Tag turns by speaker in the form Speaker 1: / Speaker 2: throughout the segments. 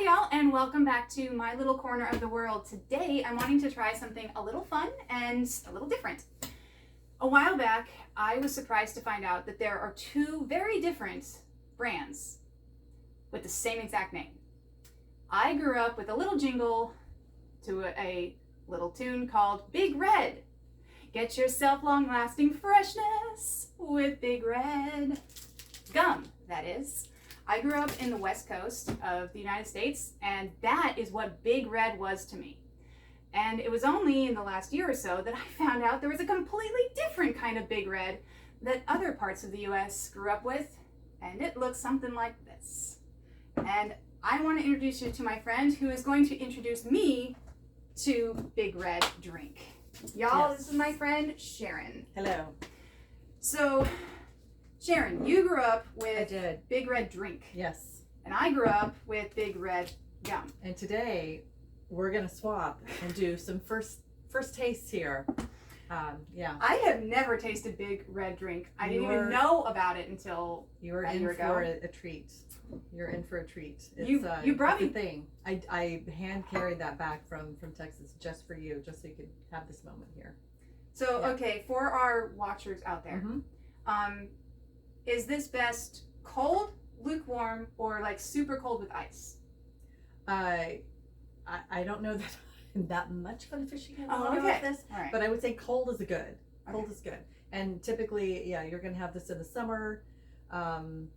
Speaker 1: y'all, and welcome back to my little corner of the world. Today I'm wanting to try something a little fun and a little different. A while back I was surprised to find out that there are two very different brands with the same exact name. I grew up with a little jingle to a little tune called Big Red. Get yourself long-lasting freshness with Big Red. Gum, that is. I grew up in the West Coast of the United States, and that is what Big Red was to me. And it was only in the last year or so that I found out there was a completely different kind of Big Red that other parts of the US grew up with, and it looks something like this. And I want to introduce you to my friend who is going to introduce me to Big Red drink. Y'all, This is my friend Sharon.
Speaker 2: Hello.
Speaker 1: So, Sharon, you grew up with Big Red drink.
Speaker 2: Yes.
Speaker 1: And I grew up with Big Red gum.
Speaker 2: And today we're gonna swap and do some first tastes here. Yeah.
Speaker 1: I have never tasted Big Red drink. I didn't even know about it until
Speaker 2: you were in for a treat. You're in for a treat. It's,
Speaker 1: you brought me
Speaker 2: a thing. I hand carried that back from Texas just for you, just so you could have this moment here.
Speaker 1: So okay, for our watchers out there, is this best cold, lukewarm, or like super cold with ice?
Speaker 2: I don't know that I'm that much of an aficionado
Speaker 1: okay.
Speaker 2: with this,
Speaker 1: right.
Speaker 2: But I would say cold is good. Cold
Speaker 1: Okay.
Speaker 2: is good. And typically, yeah, you're gonna have this in the summer, and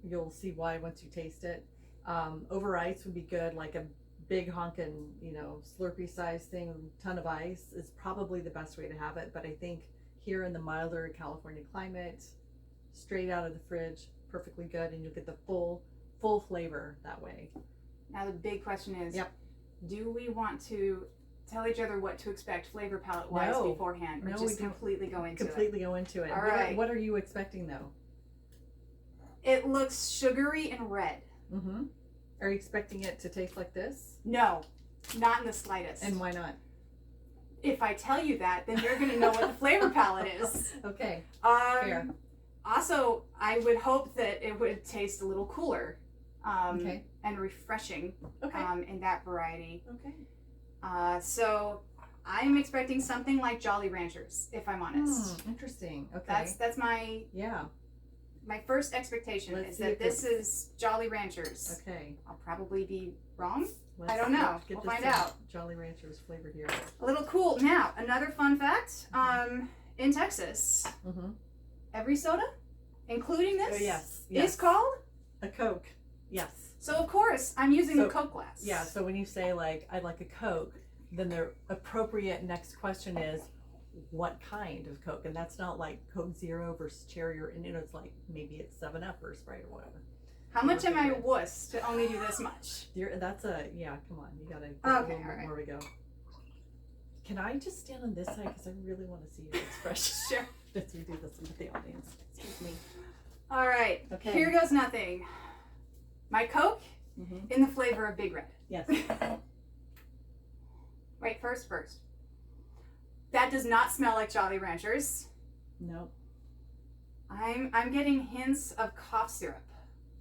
Speaker 2: you'll see why once you taste it. Over ice would be good, like a big honkin', Slurpee size thing, ton of ice is probably the best way to have it. But I think here in the milder California climate, straight out of the fridge, perfectly good, and you'll get the full flavor that way.
Speaker 1: Now the big question is, do we want to tell each other what to expect flavor palette wise beforehand, or just completely go into it? All right.
Speaker 2: What are you expecting though?
Speaker 1: It looks sugary and red.
Speaker 2: Mm-hmm. Are you expecting it to taste like this?
Speaker 1: No, not in the slightest.
Speaker 2: And why not?
Speaker 1: If I tell you that, then you're going to know what the flavor palette is.
Speaker 2: Okay.
Speaker 1: Fair. Also, I would hope that it would taste a little cooler and refreshing in that variety.
Speaker 2: Okay.
Speaker 1: So I'm expecting something like Jolly Ranchers, if I'm honest.
Speaker 2: Interesting. Okay.
Speaker 1: That's my my first expectation. Is that this is Jolly Ranchers.
Speaker 2: Okay.
Speaker 1: I'll probably be wrong. I don't know. We'll find out.
Speaker 2: Jolly Ranchers flavor here.
Speaker 1: A little cool. Now, another fun fact. In Texas, every soda, including this, is called
Speaker 2: a Coke. Yes.
Speaker 1: So of course, I'm using the Coke glass.
Speaker 2: Yeah. So when you say like I'd like a Coke, then the appropriate next question is, what kind of Coke? And that's not like Coke Zero versus Cherry, or it's like maybe it's 7-Up or Sprite or whatever.
Speaker 1: How much am I wuss to only do this much?
Speaker 2: That's come on, you gotta
Speaker 1: okay,
Speaker 2: a little bit more we go. Can I just stand on this side because I really want to see your expression?
Speaker 1: Sure.
Speaker 2: Let's do this with the audience. Excuse me.
Speaker 1: All right. Okay. Here goes nothing. My Coke in the flavor of Big Red.
Speaker 2: Yes.
Speaker 1: Wait, first. That does not smell like Jolly Ranchers.
Speaker 2: No.
Speaker 1: I'm getting hints of cough syrup,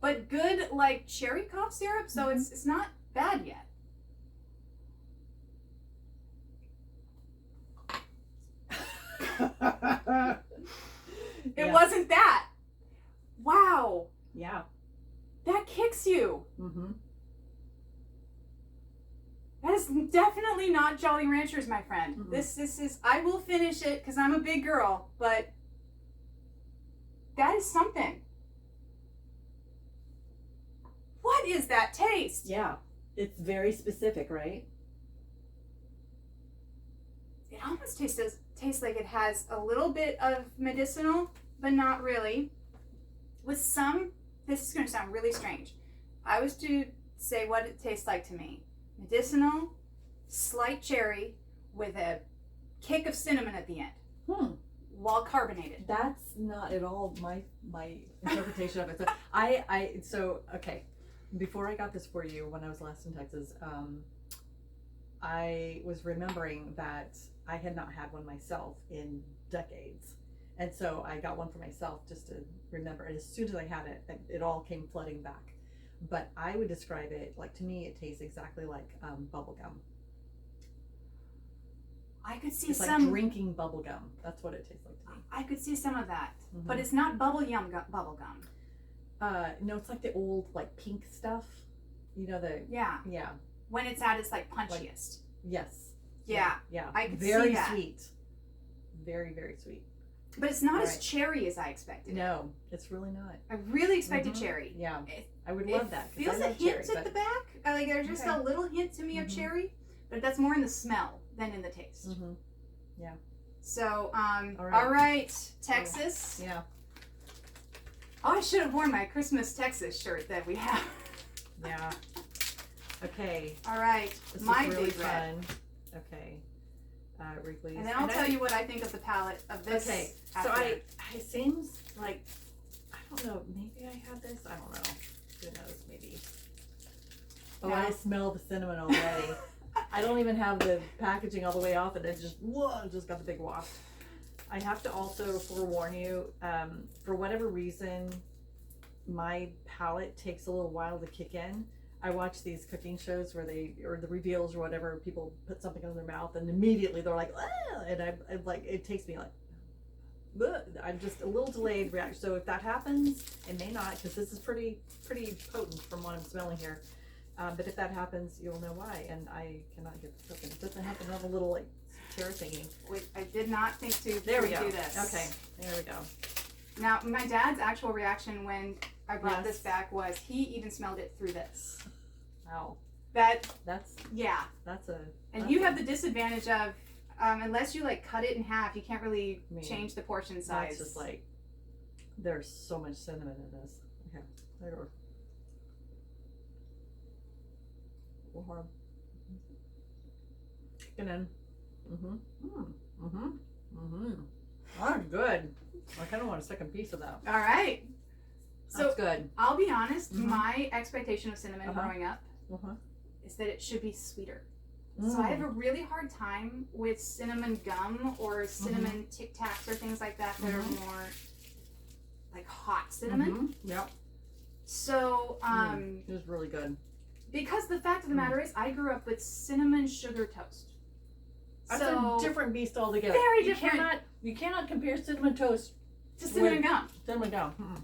Speaker 1: but good like cherry cough syrup. So it's not bad yet. It wasn't that. Wow.
Speaker 2: Yeah.
Speaker 1: That kicks you.
Speaker 2: Mm-hmm.
Speaker 1: That is definitely not Jolly Ranchers, my friend. Mm-hmm. This is, I will finish it because I'm a big girl, but that is something. What is that taste?
Speaker 2: Yeah. It's very specific, right?
Speaker 1: It almost tastes like it has a little bit of medicinal, but not really. With some, this is going to sound really strange. I was to say what it tastes like to me. Medicinal, slight cherry with a kick of cinnamon at the end. While carbonated.
Speaker 2: That's not at all my interpretation of it. So okay. Before I got this for you, when I was last in Texas, I was remembering that I had not had one myself in decades. And so I got one for myself just to remember. And as soon as I had it, it all came flooding back. but I would describe it like, to me, it tastes exactly like bubble gum.
Speaker 1: I could see
Speaker 2: It's like
Speaker 1: some
Speaker 2: drinking bubble gum. That's what it tastes like to me.
Speaker 1: I could see some of that,
Speaker 2: Mhm.
Speaker 1: but it's not bubble gum.
Speaker 2: No, it's like the old like pink stuff. You know the
Speaker 1: Yeah,
Speaker 2: yeah.
Speaker 1: when it's at its like punchiest.
Speaker 2: Yes.
Speaker 1: Yeah,
Speaker 2: Yeah.
Speaker 1: I could
Speaker 2: very
Speaker 1: see that.
Speaker 2: sweet. Very, very sweet.
Speaker 1: but it's not as
Speaker 2: Right.
Speaker 1: cherry as I expected.
Speaker 2: No, it's really not.
Speaker 1: I really expected
Speaker 2: Mhm.
Speaker 1: cherry.
Speaker 2: Yeah.
Speaker 1: It,
Speaker 2: I would
Speaker 1: it
Speaker 2: love that. 'Cause
Speaker 1: feels
Speaker 2: I
Speaker 1: a
Speaker 2: love
Speaker 1: hint
Speaker 2: cherry,
Speaker 1: at the back. Like there's just
Speaker 2: Okay.
Speaker 1: a little hint to me of
Speaker 2: Mhm.
Speaker 1: cherry, but that's more in the smell than in the taste.
Speaker 2: Mm-hmm.
Speaker 1: So,
Speaker 2: All
Speaker 1: all right, Texas.
Speaker 2: Yeah.
Speaker 1: Oh, I should have worn my Christmas Texas shirt that we have.
Speaker 2: Yeah. Okay.
Speaker 1: All right,
Speaker 2: This
Speaker 1: my
Speaker 2: is really
Speaker 1: big red.
Speaker 2: fun. Okay. Wrigley's.
Speaker 1: And then I'll tell you what I think of the palette of this.
Speaker 2: Okay. So
Speaker 1: after.
Speaker 2: it seems like, I don't know, maybe I had this. I don't know. Who knows? Maybe. Oh,
Speaker 1: Yeah.
Speaker 2: I smell the cinnamon already. I don't even have the packaging all the way off, and it just got the big waft. I have to also forewarn you, for whatever reason, my palate takes a little while to kick in. I watch these cooking shows where or the reveals or whatever, people put something in their mouth and immediately they're like, ah! And I'm like, it takes me like, bleh. I'm just a little delayed reaction. So if that happens, it may not, because this is pretty potent from what I'm smelling here. But if that happens, you'll know why. And I cannot get this open. It doesn't happen to have a little like chair thingy.
Speaker 1: Wait, I did not think to
Speaker 2: There we
Speaker 1: do
Speaker 2: go.
Speaker 1: this.
Speaker 2: Okay, there we go.
Speaker 1: Now, my dad's actual reaction when I brought
Speaker 2: Yes.
Speaker 1: this back was he even smelled it through this.
Speaker 2: Wow,
Speaker 1: That's
Speaker 2: that's a.
Speaker 1: and
Speaker 2: that's
Speaker 1: you
Speaker 2: a-
Speaker 1: have the disadvantage of unless you like cut it in half, you can't really
Speaker 2: I mean,
Speaker 1: change the portion size.
Speaker 2: That's just like, there's so much cinnamon in this. Okay, there we go. A little hard. Chicken in. That's good. I kind of want a second piece of that.
Speaker 1: All right. So
Speaker 2: That's good.
Speaker 1: I'll be honest,
Speaker 2: Mhm.
Speaker 1: my expectation of cinnamon
Speaker 2: Uh-huh.
Speaker 1: growing up
Speaker 2: Uh-huh.
Speaker 1: is that it should be sweeter. So I have a really hard time with cinnamon gum or cinnamon Tic Tacs or things like that that are more like hot cinnamon.
Speaker 2: Yep.
Speaker 1: So
Speaker 2: It was really good.
Speaker 1: because the fact of the matter is I grew up with cinnamon sugar toast.
Speaker 2: That's
Speaker 1: So
Speaker 2: a different beast altogether.
Speaker 1: very different.
Speaker 2: You cannot compare cinnamon toast
Speaker 1: to cinnamon
Speaker 2: with
Speaker 1: gum.
Speaker 2: cinnamon gum.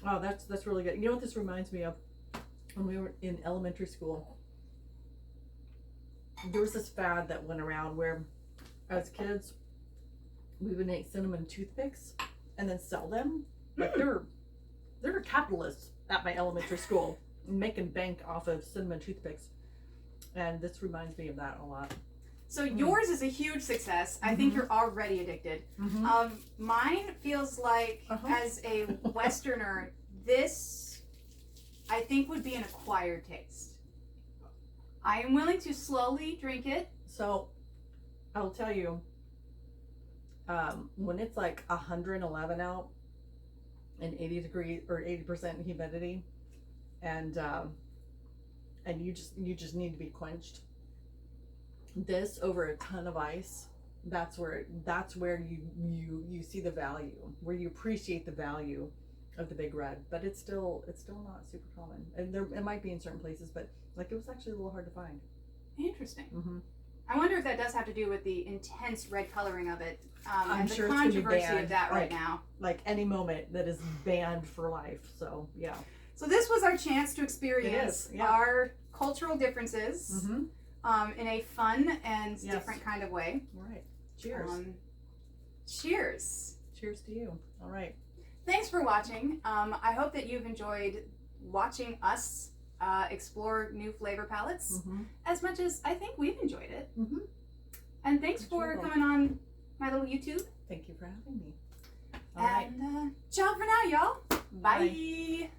Speaker 2: Oh, that's really good. You know what this reminds me of? When we were in elementary school, there was this fad that went around where, as kids, we would make cinnamon toothpicks and then sell them. Like they're capitalists at my elementary school, making bank off of cinnamon toothpicks, and this reminds me of that a lot.
Speaker 1: So yours is a huge success. I think you're already addicted. Mine feels like, as a Westerner, this I think would be an acquired taste. I am willing to slowly drink it.
Speaker 2: So, I'll tell you, when it's like 111 out and 80 degrees or 80% humidity, and you just need to be quenched. This over a ton of ice, that's where you see the value, where you appreciate the value of the Big Red. But it's still not super common, and it might be in certain places, but like it was actually a little hard to find.
Speaker 1: Interesting. I wonder if that does have to do with the intense red coloring of it,
Speaker 2: I'm
Speaker 1: and the
Speaker 2: sure it's gonna be
Speaker 1: controversy
Speaker 2: banned,
Speaker 1: of that right
Speaker 2: like-
Speaker 1: now.
Speaker 2: Like any moment that is banned for life. So yeah.
Speaker 1: So this was our chance to experience
Speaker 2: It is, yeah.
Speaker 1: our cultural differences in a fun and
Speaker 2: Yes.
Speaker 1: different kind of way.
Speaker 2: All right. Cheers.
Speaker 1: Cheers.
Speaker 2: Cheers to you. All right.
Speaker 1: Thanks for watching. I hope that you've enjoyed watching us explore new flavor palettes as much as I think we've enjoyed it. And thanks
Speaker 2: I'm
Speaker 1: for
Speaker 2: sure we'll.
Speaker 1: coming on my little YouTube.
Speaker 2: Thank you for having me. All right.
Speaker 1: And ciao for now, y'all.
Speaker 2: Bye.
Speaker 1: Bye.